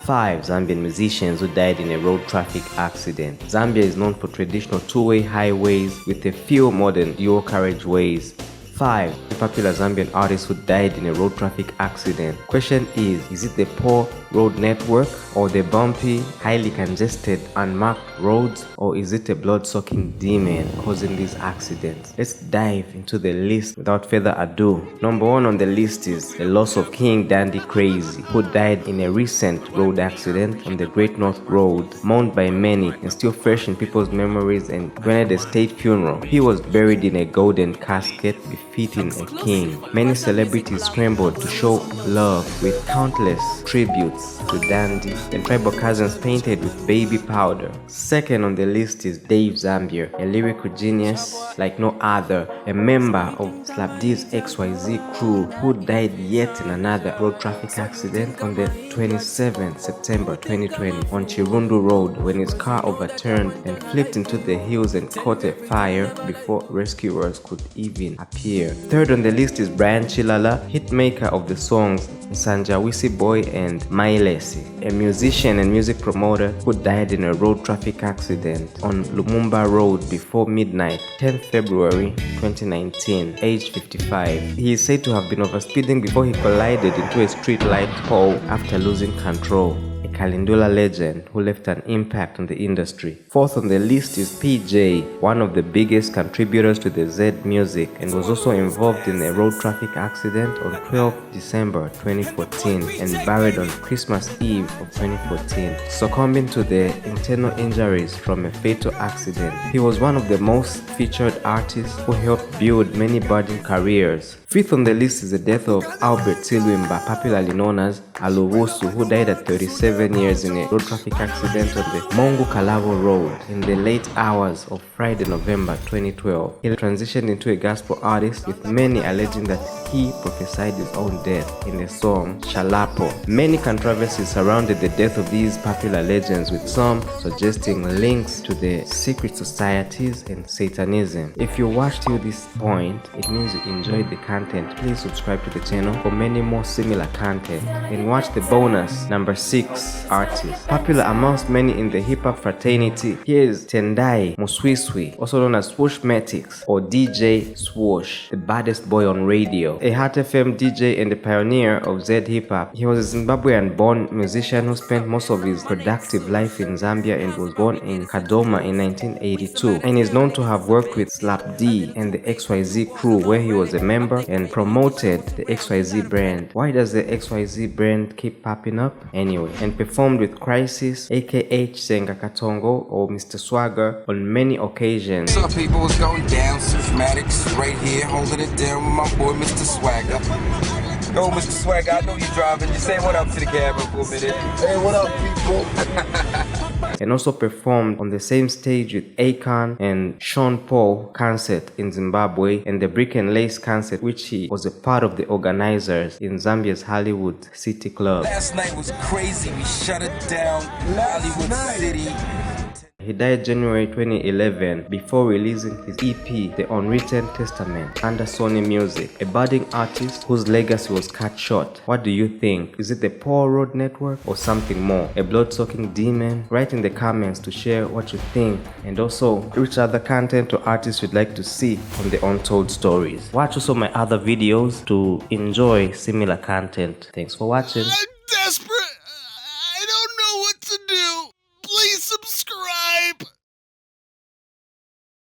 5 Zambian musicians who died in a road traffic accident. Zambia is known for traditional two-way highways with a few modern dual carriageways. 5 the popular Zambian artists who died in a road traffic accident. Question is it the poor road network, or the bumpy, highly congested, unmarked roads, or is it a blood-sucking demon causing these accidents? Let's dive into the list without further ado. Number 1 on the list is the loss of King DANDY KRAZY, who died in a recent road accident on the Great North Road, mourned by many and still fresh in people's memories and granted a state funeral. He was buried in a golden casket befitting a king. Many celebrities scrambled to show love with countless tributes to Dandy and tribal cousins painted with baby powder. Second on the list is DAEV ZAMBiA, a lyrical genius like no other, a member of Slap D's XYZ crew who died yet in another road traffic accident on the 27th September 2020 on Chirundu Road when his car overturned and flipped into the hills and caught a fire before rescuers could even appear. Third on the list is Chilala, hitmaker of the songs Nsanje Boy and Mailesi, a musician and music promoter who died in a road traffic accident on Lumumba Road before midnight, 10th February 2019, aged 55. He is said to have been overspeeding before he collided into a street light pole after losing control. A Kalindula legend who left an impact on the industry. Fourth on the list is P.jay, one of the biggest contributors to the Z music, and was also involved in a road traffic accident on 12 December 2014 and buried on Christmas Eve of 2014, succumbing to the internal injuries from a fatal accident. He was one of the most featured artists who helped build many budding careers. Fifth on the list is the death of Albert Silwimba, popularly known as Alubusu, who died at 37 years in a road traffic accident on the Mongu Kalabo Road in the late hours of Friday, November 2012. He transitioned into a gospel artist, with many alleging that he prophesied his own death in the song Salapo. Many controversies surrounded the death of these popular legends, with some suggesting links to the secret societies and Satanism. If you watched till this point, it means you enjoyed the content. Please subscribe to the channel for many more similar content and watch the bonus. Number 6 artist, popular amongst many in the hip-hop fraternity. Here is Tendai Msu, also known as Swoosh Matix or DJ Swoosh, the baddest boy on radio, a Heart FM DJ and the pioneer of Z hip-hop. He was a Zimbabwean-born musician who spent most of his productive life in Zambia and was born in Kadoma in 1982, and is known to have worked with Slap D and the XYZ crew, where he was a member and promoted the XYZ brand. Why does the XYZ brand keep popping up? Anyway, and performed with Crisis, aka Senga Katongo or Mr. Swagger on many occasions. What's up, people? What's going down? Soosh Matix right here, holding it down with my boy Mr. Swagger. Yo, Mr. Swagger, I know you're driving. Just say what up to the camera for a minute. Hey, what up, people? And also performed on the same stage with Akon and Sean Paul concert in Zimbabwe and the Brick and Lace concert, which he was a part of the organizers in Zambia's Hollywood City Club. Last night was crazy. We shut it down. Hollywood City. He died January 2011 before releasing his EP, The Unwritten Testament, under Sony Music, a budding artist whose legacy was cut short. What do you think? Is it the poor road network or something more? A blood-sucking demon? Write in the comments to share what you think, and also which other content or artists you'd like to see on the Untold Stories. Watch also my other videos to enjoy similar content. Thanks for watching. I'm desperate. I don't know what to do. Please subscribe.